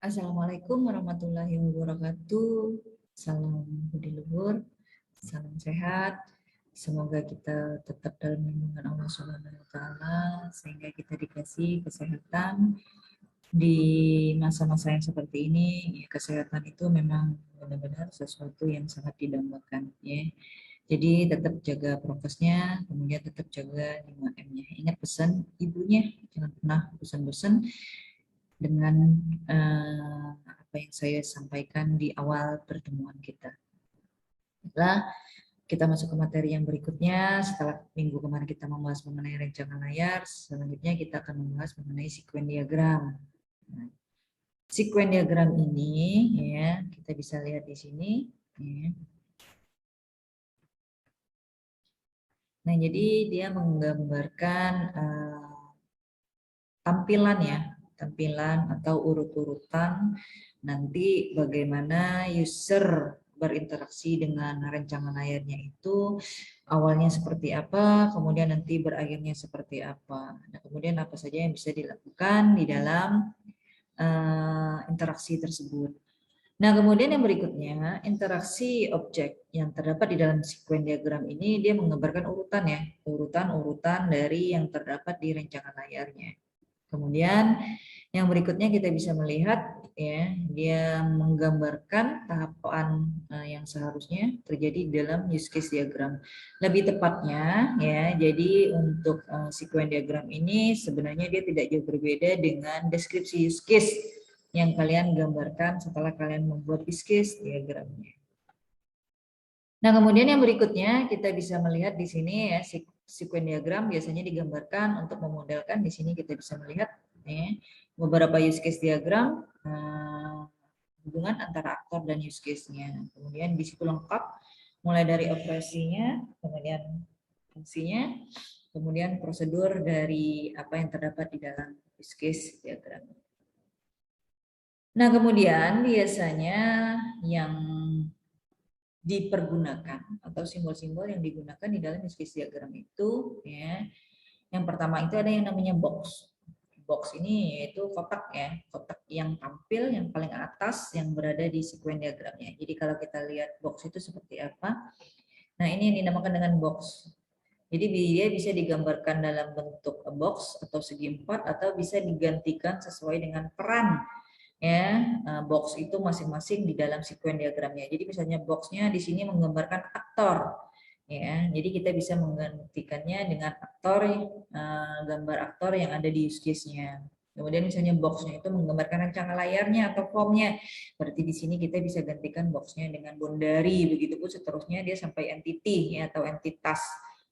Assalamualaikum warahmatullahi wabarakatuh. Salam budi luhur, salam sehat. Semoga kita tetap dalam lindungan Allah Subhanahu wa taala sehingga kita dikasih kesehatan di masa-masa yang seperti ini. Ya, kesehatan itu memang benar-benar sesuatu yang sangat didambakan ya. Jadi tetap jaga prokesnya, kemudian tetap jaga 5M-nya. Ingat pesan ibunya, jangan pernah bosan-bosan dengan apa yang saya sampaikan di awal pertemuan kita. Setelah kita masuk ke materi yang berikutnya, setelah minggu kemarin kita membahas mengenai rancangan layar, selanjutnya kita akan membahas mengenai sekuen diagram. Nah, sekuen diagram ini ya kita bisa lihat di sini. Ya. Nah, jadi dia menggambarkan tampilan atau urut-urutan nanti bagaimana user berinteraksi dengan rancangan layarnya itu awalnya seperti apa, kemudian nanti berakhirnya seperti apa. Nah, kemudian apa saja yang bisa dilakukan di dalam interaksi tersebut. Nah, kemudian yang berikutnya, interaksi objek yang terdapat di dalam sekuen diagram ini, dia menggambarkan urutan ya, urutan-urutan dari yang terdapat di rancangan layarnya. Kemudian yang berikutnya kita bisa melihat ya, dia menggambarkan tahapan yang seharusnya terjadi dalam use case diagram. Lebih tepatnya ya, jadi untuk sekuen diagram ini sebenarnya dia tidak jauh berbeda dengan deskripsi use case yang kalian gambarkan setelah kalian membuat use case diagramnya. Nah, kemudian yang berikutnya kita bisa melihat di sini ya, sekuen diagram biasanya digambarkan untuk memodelkan. Di sini kita bisa melihat ya, beberapa use case diagram, hubungan antara aktor dan use case-nya. Kemudian di situ lengkap mulai dari operasinya, kemudian fungsinya, kemudian prosedur dari apa yang terdapat di dalam use case diagram. Nah, kemudian biasanya yang dipergunakan atau simbol-simbol yang digunakan di dalam use case diagram itu ya. Yang pertama itu ada yang namanya box. Box ini yaitu kotak ya, kotak yang tampil yang paling atas yang berada di sekuen diagramnya. Jadi kalau kita lihat box itu seperti apa. Nah, ini yang dinamakan dengan box. Jadi dia bisa digambarkan dalam bentuk box atau segi empat atau bisa digantikan sesuai dengan peran ya. Box itu masing-masing di dalam sekuen diagramnya. Jadi misalnya boxnya di sini menggambarkan aktor ya. Jadi kita bisa menggantikannya dengan aktor gambar aktor yang ada di use case-nya. Kemudian misalnya boxnya itu menggambarkan rancangan layarnya atau formnya. Berarti di sini kita bisa gantikan boxnya dengan bondari. Begitupun seterusnya dia sampai entity ya, atau entitas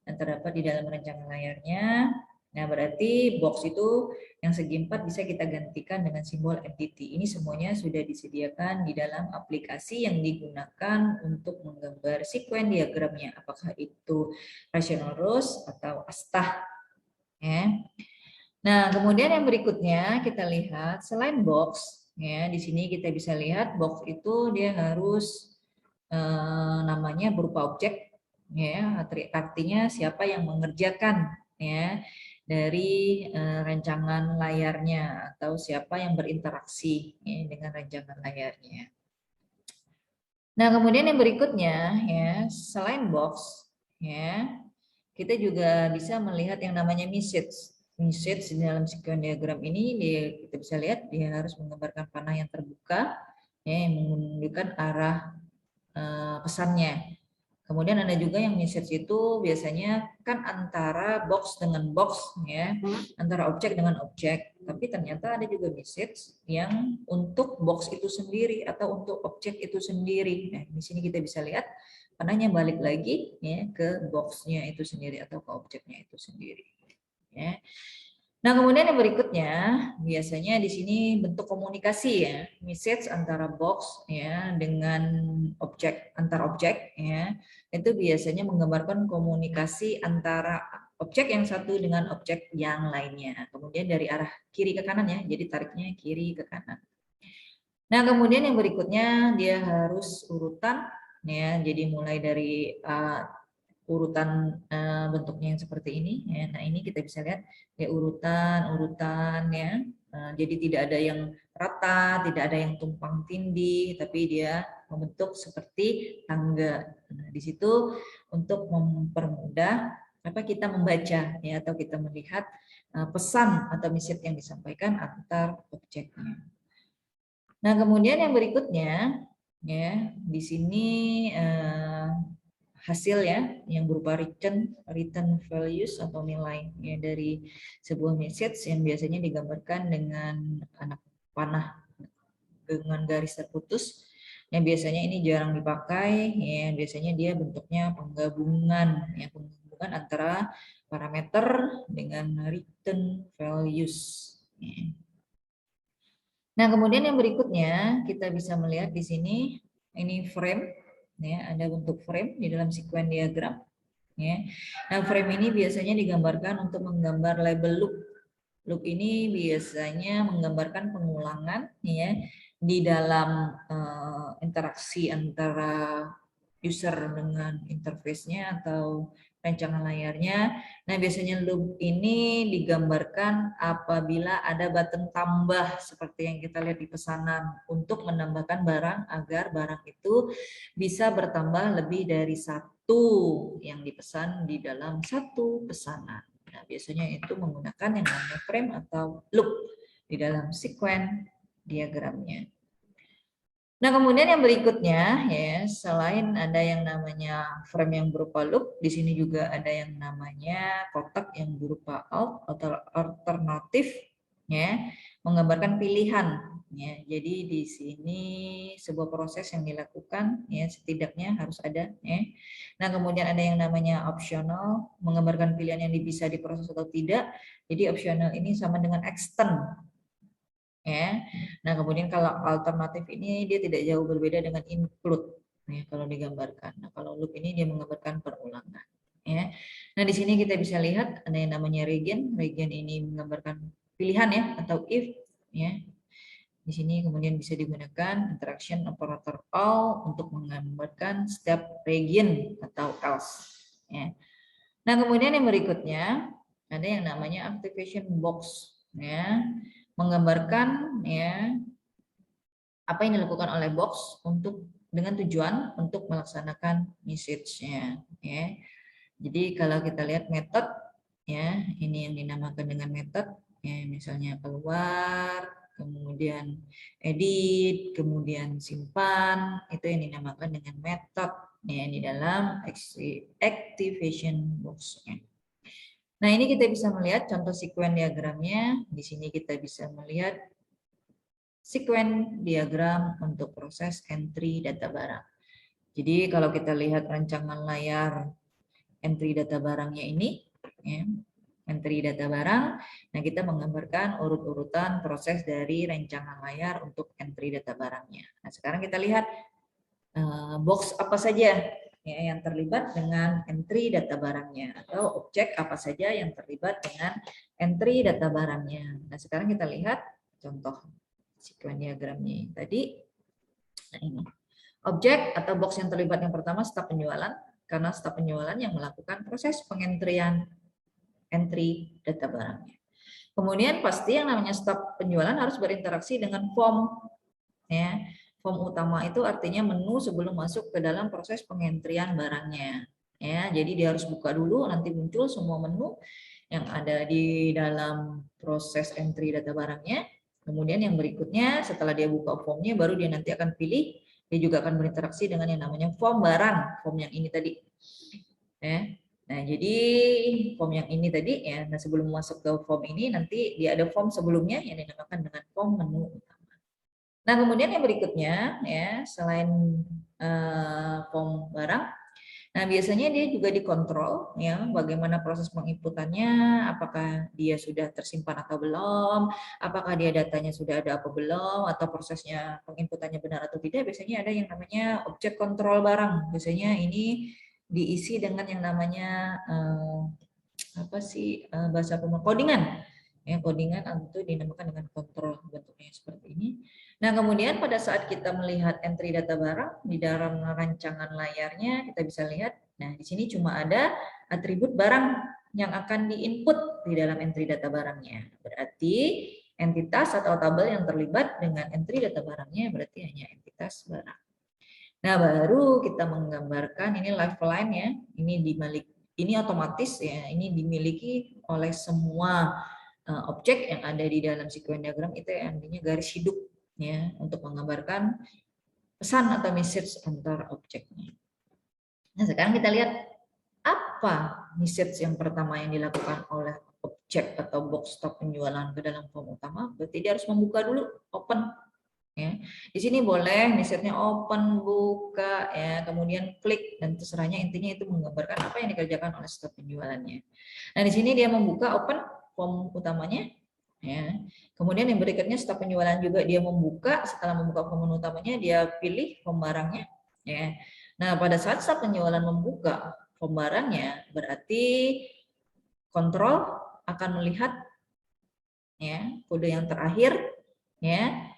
yang terdapat di dalam rancangan layarnya. Nah, berarti box itu yang segi empat bisa kita gantikan dengan simbol entity. Ini semuanya sudah disediakan di dalam aplikasi yang digunakan untuk menggambar sekuen diagramnya. Apakah itu rational rows atau astah. Ya. Nah, kemudian yang berikutnya kita lihat selain box, ya di sini kita bisa lihat box itu dia harus namanya berupa objek, ya artinya siapa yang mengerjakan, ya dari rancangan layarnya atau siapa yang berinteraksi ya, dengan rancangan layarnya. Nah, kemudian yang berikutnya ya selain box, ya kita juga bisa melihat yang namanya message. Message di dalam sekuen diagram ini kita bisa lihat dia harus menggambarkan panah yang terbuka ya, yang menunjukkan arah pesannya. Kemudian ada juga yang message itu biasanya kan antara box dengan box ya, antara objek dengan objek. Tapi ternyata ada juga message yang untuk box itu sendiri atau untuk objek itu sendiri. Nah, di sini kita bisa lihat panahnya balik lagi ya ke boxnya itu sendiri atau ke objeknya itu sendiri. Ya. Nah, kemudian yang berikutnya biasanya di sini bentuk komunikasi ya, message antara box ya dengan objek antar objek ya. Itu biasanya menggambarkan komunikasi antara objek yang satu dengan objek yang lainnya. Kemudian dari arah kiri ke kanan ya, jadi tariknya kiri ke kanan. Nah, kemudian yang berikutnya dia harus urutan ya. Jadi mulai dari urutan bentuknya yang seperti ini ya. Nah, ini kita bisa lihat ya urutan ya. Jadi tidak ada yang rata, tidak ada yang tumpang tindih, tapi dia membentuk seperti tangga. Nah, di situ untuk mempermudah kita membaca ya atau kita melihat pesan atau message yang disampaikan antar objeknya. Nah, kemudian yang berikutnya ya di sini hasil ya yang berupa return values atau nilai ya dari sebuah message yang biasanya digambarkan dengan anak panah dengan garis terputus yang biasanya ini jarang dipakai ya biasanya dia bentuknya penggabungan antara parameter dengan return values ya. Nah, kemudian yang berikutnya kita bisa melihat di sini ini frame ya, ada bentuk frame di dalam sequence diagram ya. Nah, frame ini biasanya digambarkan untuk menggambar label loop. Loop ini biasanya menggambarkan pengulangan ya di dalam interaksi antara user dengan interface-nya atau rancangan layarnya. Nah, biasanya loop ini digambarkan apabila ada button tambah seperti yang kita lihat di pesanan untuk menambahkan barang agar barang itu bisa bertambah lebih dari satu yang dipesan di dalam satu pesanan. Nah, biasanya itu menggunakan yang namanya frame atau loop di dalam sequence diagramnya. Nah, kemudian yang berikutnya ya, selain ada yang namanya frame yang berupa loop, di sini juga ada yang namanya kotak yang berupa alt atau alternatif ya, menggambarkan pilihan ya. Jadi di sini sebuah proses yang dilakukan ya, setidaknya harus ada ya. Nah, kemudian ada yang namanya optional, menggambarkan pilihan yang bisa diproses atau tidak. Jadi optional ini sama dengan extend ya. Nah, kemudian kalau alternatif ini dia tidak jauh berbeda dengan include ya kalau digambarkan. Nah, kalau loop ini dia menggambarkan perulangan ya. Nah, di sini kita bisa lihat ada yang namanya region. Region ini menggambarkan pilihan ya atau if ya. Di sini kemudian bisa digunakan interaction operator all untuk menggambarkan setiap region atau else ya. Nah, kemudian yang berikutnya ada yang namanya activation box ya, menggambarkan ya apa yang dilakukan oleh box untuk dengan tujuan untuk melaksanakan message-nya ya. Jadi kalau kita lihat metode ya, ini yang dinamakan dengan metode ya, misalnya keluar, kemudian edit, kemudian simpan, itu yang dinamakan dengan metode ya di dalam activation box-nya. Nah, ini kita bisa melihat contoh sequence diagramnya. Di sini kita bisa melihat sequence diagram untuk proses entry data barang. Jadi kalau kita lihat rancangan layar entry data barangnya ini, ya, entry data barang, nah kita menggambarkan urut-urutan proses dari rancangan layar untuk entry data barangnya. Nah, sekarang kita lihat box apa saja ya, yang terlibat dengan entry data barangnya atau objek apa saja yang terlibat dengan entry data barangnya. Nah, sekarang kita lihat contoh sequence diagramnya tadi. Nah, ini objek atau box yang terlibat yang pertama staf penjualan, karena staf penjualan yang melakukan proses pengentrian entry data barangnya. Kemudian pasti yang namanya staf penjualan harus berinteraksi dengan form ya. Form utama itu artinya menu sebelum masuk ke dalam proses pengentrian barangnya. Ya, jadi dia harus buka dulu, nanti muncul semua menu yang ada di dalam proses entry data barangnya. Kemudian yang berikutnya setelah dia buka formnya, baru dia nanti akan pilih. Dia juga akan berinteraksi dengan yang namanya form barang, form yang ini tadi. Ya. Nah, jadi form yang ini tadi ya. Nah, sebelum masuk ke form ini, nanti dia ada form sebelumnya yang dinamakan dengan form menu utama. Nah, kemudian yang berikutnya ya, selain form barang, nah biasanya dia juga dikontrol ya, bagaimana proses penginputannya, apakah dia sudah tersimpan atau belum, apakah dia datanya sudah ada apa belum, atau prosesnya penginputannya benar atau tidak. Biasanya ada yang namanya objek kontrol barang. Biasanya ini diisi dengan yang namanya bahasa pemrograman ya, codingan itu dinamakan dengan kontrol, bentuknya seperti ini. Nah, kemudian pada saat kita melihat entry data barang di dalam rancangan layarnya, kita bisa lihat, nah di sini cuma ada atribut barang yang akan diinput di dalam entry data barangnya. Berarti entitas atau tabel yang terlibat dengan entry data barangnya berarti hanya entitas barang. Nah, baru kita menggambarkan ini lifeline ya. Ini otomatis ya, ini dimiliki oleh semua objek yang ada di dalam sequence diagram itu yang artinya garis hidup ya untuk menggambarkan pesan atau message antar objeknya. Nah, sekarang kita lihat apa message yang pertama yang dilakukan oleh objek atau box stop penjualan ke dalam form utama. Berarti dia harus membuka dulu, open. Ya. Di sini boleh message-nya open, buka, ya, kemudian klik, dan terserahnya intinya itu menggambarkan apa yang dikerjakan oleh stop penjualannya. Nah, di sini dia membuka open form utamanya. Ya. Kemudian yang berikutnya stop penjualan juga dia membuka, setelah membuka form utamanya dia pilih form barangnya. Ya. Nah, pada saat stop penjualan membuka form barangnya, berarti kontrol akan melihat ya kode yang terakhir ya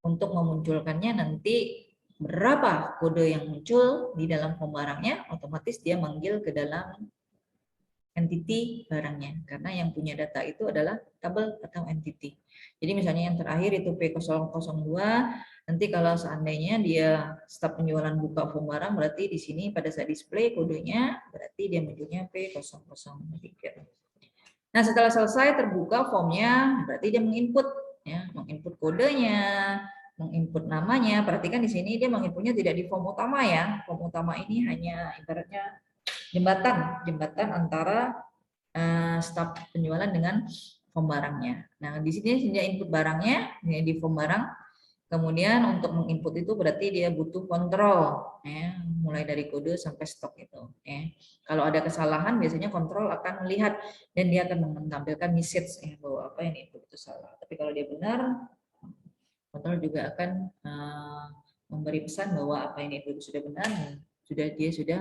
untuk memunculkannya nanti berapa kode yang muncul di dalam form barangnya, otomatis dia manggil ke dalam entity barangnya karena yang punya data itu adalah tabel atau entity. Jadi misalnya yang terakhir itu P002, nanti kalau seandainya dia stop penjualan buka form barang berarti di sini pada saat display kodenya berarti dia munculnya P003. Nah, setelah selesai terbuka formnya berarti dia menginput ya, menginput kodenya, menginput namanya. Perhatikan di sini dia menginputnya tidak di form utama ya. Form utama ini hanya ibaratnya jembatan antara stop penjualan dengan form barangnya. Nah, di sini dia input barangnya di form barang. Kemudian untuk menginput itu berarti dia butuh kontrol, ya, mulai dari kode sampai stok itu. Ya. Kalau ada kesalahan biasanya kontrol akan melihat dan dia akan menampilkan message ya, bahwa apa yang diinput itu salah. Tapi kalau dia benar, kontrol juga akan memberi pesan bahwa apa yang diinput itu sudah benar dan dia sudah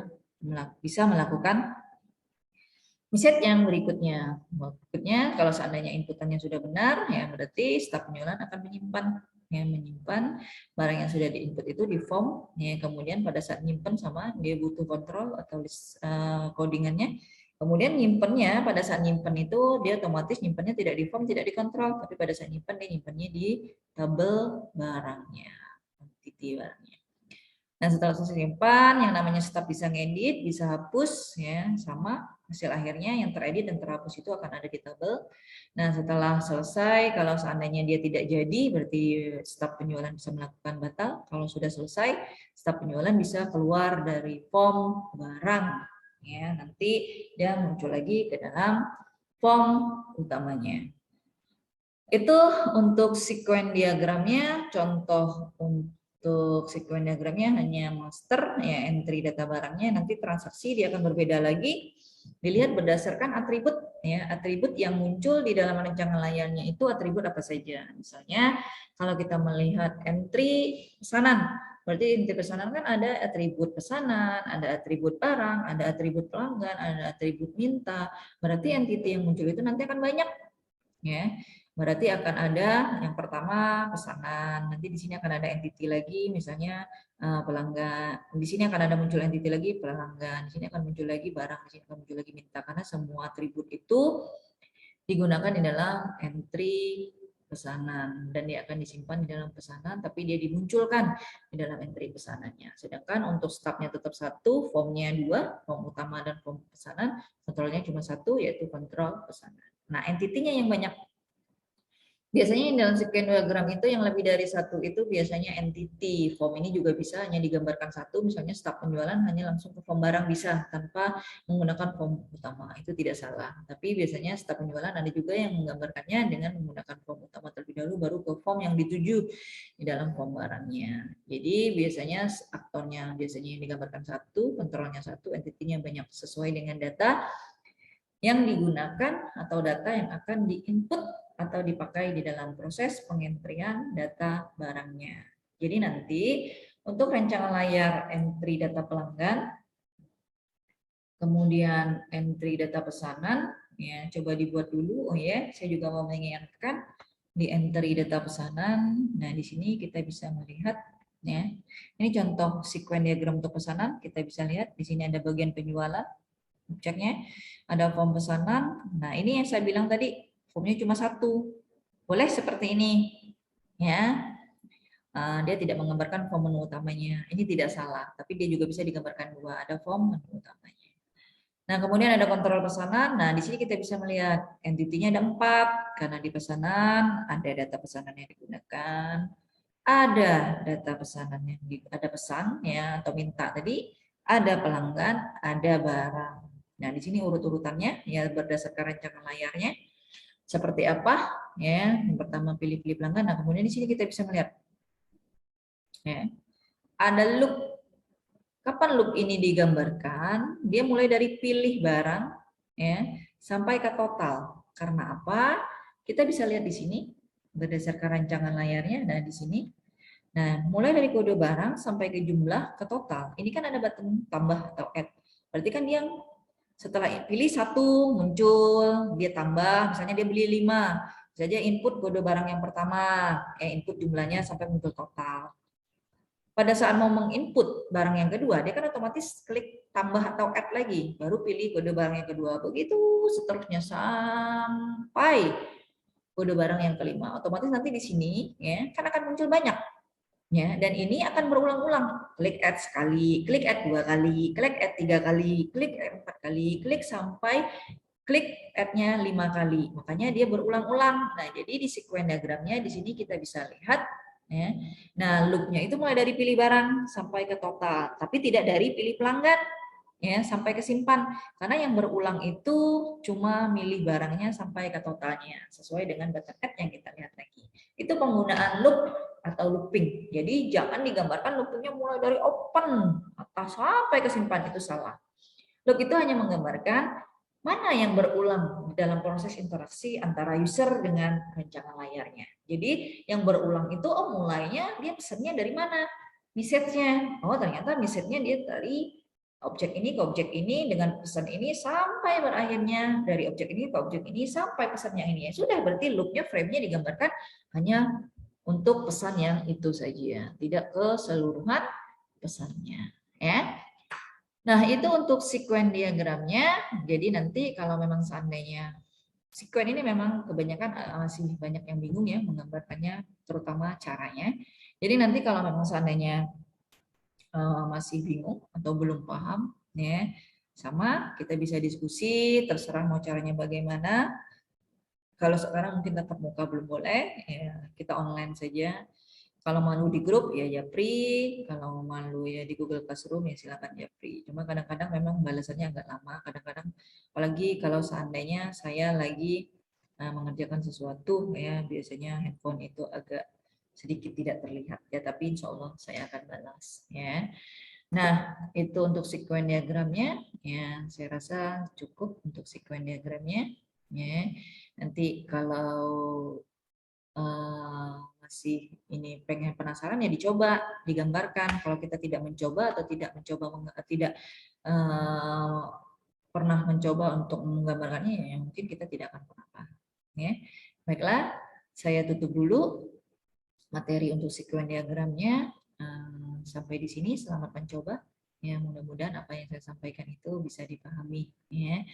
bisa melakukan message yang berikutnya. Berikutnya kalau seandainya inputannya sudah benar, ya berarti staf penjualan akan menyimpan barang yang sudah diinput itu di form. Ya, kemudian pada saat nyimpen sama dia butuh kontrol atau codingannya. Kemudian nyimpennya pada saat nyimpen itu dia otomatis nyimpennya tidak di form, tidak dikontrol, tapi pada saat nyimpen dia nyimpennya di tabel barangnya, entity barangnya. Nah, setelah selesai simpan, yang namanya staf bisa ngedit, bisa hapus, ya sama hasil akhirnya yang teredit dan terhapus itu akan ada di tabel. Nah, setelah selesai, kalau seandainya dia tidak jadi, berarti staf penjualan bisa melakukan batal. Kalau sudah selesai, staf penjualan bisa keluar dari form barang. Ya, nanti dia muncul lagi ke dalam form utamanya. Itu untuk sequence diagramnya, contoh untuk sequence diagramnya hanya master, ya entry data barangnya, nanti transaksi dia akan berbeda lagi, dilihat berdasarkan atribut, ya atribut yang muncul di dalam rancangan layarnya itu atribut apa saja. Misalnya kalau kita melihat entry pesanan, berarti entry pesanan kan ada atribut pesanan, ada atribut barang, ada atribut pelanggan, ada atribut minta, berarti entity yang muncul itu nanti akan banyak, ya. Berarti akan ada yang pertama pesanan, nanti di sini akan ada entity lagi, misalnya pelanggan. Di sini akan ada muncul entity lagi pelanggan, di sini akan muncul lagi barang, di sini akan muncul lagi minta, karena semua atribut itu digunakan di dalam entry pesanan dan dia akan disimpan di dalam pesanan, tapi dia dimunculkan di dalam entry pesanannya. Sedangkan untuk stafnya tetap satu, formnya dua, form utama dan form pesanan, kontrolnya cuma satu, yaitu kontrol pesanan. Nah, entitinya yang banyak. Biasanya dalam sequence diagram itu yang lebih dari satu itu biasanya entity. Form ini juga bisa hanya digambarkan satu, misalnya staf penjualan hanya langsung ke form barang bisa tanpa menggunakan form utama. Itu tidak salah. Tapi biasanya staf penjualan ada juga yang menggambarkannya dengan menggunakan form utama terlebih dahulu baru ke form yang dituju di dalam form barangnya. Jadi biasanya aktornya biasanya yang digambarkan satu, kontrolnya satu, entitinya banyak sesuai dengan data yang digunakan atau data yang akan diinput atau dipakai di dalam proses pengentrian data barangnya. Jadi nanti untuk rancangan layar entry data pelanggan, kemudian entry data pesanan, ya coba dibuat dulu. Oh ya, saya juga mau mengingatkan di entry data pesanan. Nah di sini kita bisa melihat, ya ini contoh sequence diagram untuk pesanan. Kita bisa lihat di sini ada bagian penjualan, objeknya, ada form pesanan. Nah ini yang saya bilang tadi, formnya cuma satu, Boleh seperti ini, ya. Dia tidak menggambarkan form menu utamanya. Ini tidak salah, tapi dia juga bisa digambarkan dua. Ada form menu utamanya. Nah, kemudian ada kontrol pesanan. Nah, di sini kita bisa melihat entity-nya ada 4, karena di pesanan ada data pesanan yang digunakan, ada data pesanan yang ada pesan ya atau minta tadi, ada pelanggan, ada barang. Nah, di sini urut-urutannya ya berdasarkan rancangan layarnya seperti apa ya. Yang pertama pilih-pilih pelanggan. Nah, kemudian di sini kita bisa melihat ya, ada loop. Kapan loop ini digambarkan? Dia mulai dari pilih barang ya sampai ke total. Karena apa? Kita bisa lihat di sini berdasarkan rancangan layarnya. Nah, di sini. Nah, mulai dari kode barang sampai ke jumlah ke total. Ini kan ada button tambah atau add. Berarti kan dia setelah pilih satu muncul, dia tambah, misalnya dia beli 5. Saja input kode barang yang pertama, input jumlahnya sampai muncul total. Pada saat mau menginput barang yang kedua, dia kan otomatis klik tambah atau add lagi, baru pilih kode barang yang kedua. Begitu seterusnya sampai kode barang yang kelima. Otomatis nanti di sini ya kan akan muncul banyak ya, dan ini akan berulang-ulang. Klik add sekali, klik add 2 kali, klik add 3 kali, klik add 4 kali, klik sampai klik add-nya 5 kali. Makanya dia berulang-ulang. Nah, jadi di sequence diagramnya di sini kita bisa lihat ya. Nah, loop-nya itu mulai dari pilih barang sampai ke total, tapi tidak dari pilih pelanggan ya sampai ke simpan. Karena yang berulang itu cuma milih barangnya sampai ke totalnya sesuai dengan button add yang kita lihat tadi. Itu penggunaan loop atau looping. Jadi jangan digambarkan loopingnya mulai dari open atau sampai ke simpan, itu salah. Loop itu hanya menggambarkan mana yang berulang dalam proses interaksi antara user dengan rancangan layarnya. Jadi yang berulang itu mulainya dia pesannya dari mana? Message-nya. Oh, ternyata message-nya dia dari objek ini ke objek ini dengan pesan ini sampai berakhirnya dari objek ini ke objek ini sampai pesan yang ini. Sudah, berarti loop-nya, frame-nya digambarkan hanya untuk pesan yang itu saja, tidak keseluruhan pesannya, ya. Nah, itu untuk sequence diagramnya. Jadi nanti kalau memang seandainya sequence ini memang kebanyakan masih banyak yang bingung ya menggambarkannya, terutama caranya. Jadi nanti kalau memang seandainya masih bingung atau belum paham ya, sama kita bisa diskusi, terserah mau caranya bagaimana. Kalau sekarang mungkin tatap muka belum boleh, ya kita online saja. Kalau malu di grup ya Japri, kalau malu ya di Google Classroom ya silakan Japri. Cuma kadang-kadang memang balasannya agak lama, kadang-kadang apalagi kalau seandainya saya lagi mengerjakan sesuatu ya, biasanya handphone itu agak sedikit tidak terlihat ya, tapi insya Allah saya akan balas ya. Nah, itu untuk sequence diagramnya ya, saya rasa cukup untuk sequence diagramnya ya. Nanti kalau masih ini pengen penasaran ya dicoba, digambarkan. Kalau kita tidak mencoba atau tidak mencoba tidak pernah mencoba untuk menggambarkannya ya mungkin kita tidak akan pernah paham. Ya. Baiklah, saya tutup dulu materi untuk sequence diagramnya. Sampai di sini, selamat mencoba. Ya, mudah-mudahan apa yang saya sampaikan itu bisa dipahami. Ya.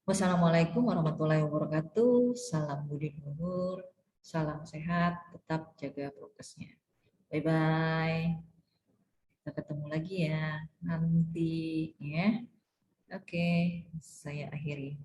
Wassalamualaikum warahmatullahi wabarakatuh. Salam budi luhur. Salam sehat, tetap jaga prokesnya. Bye-bye. Kita ketemu lagi ya nanti ya. Oke, saya akhiri.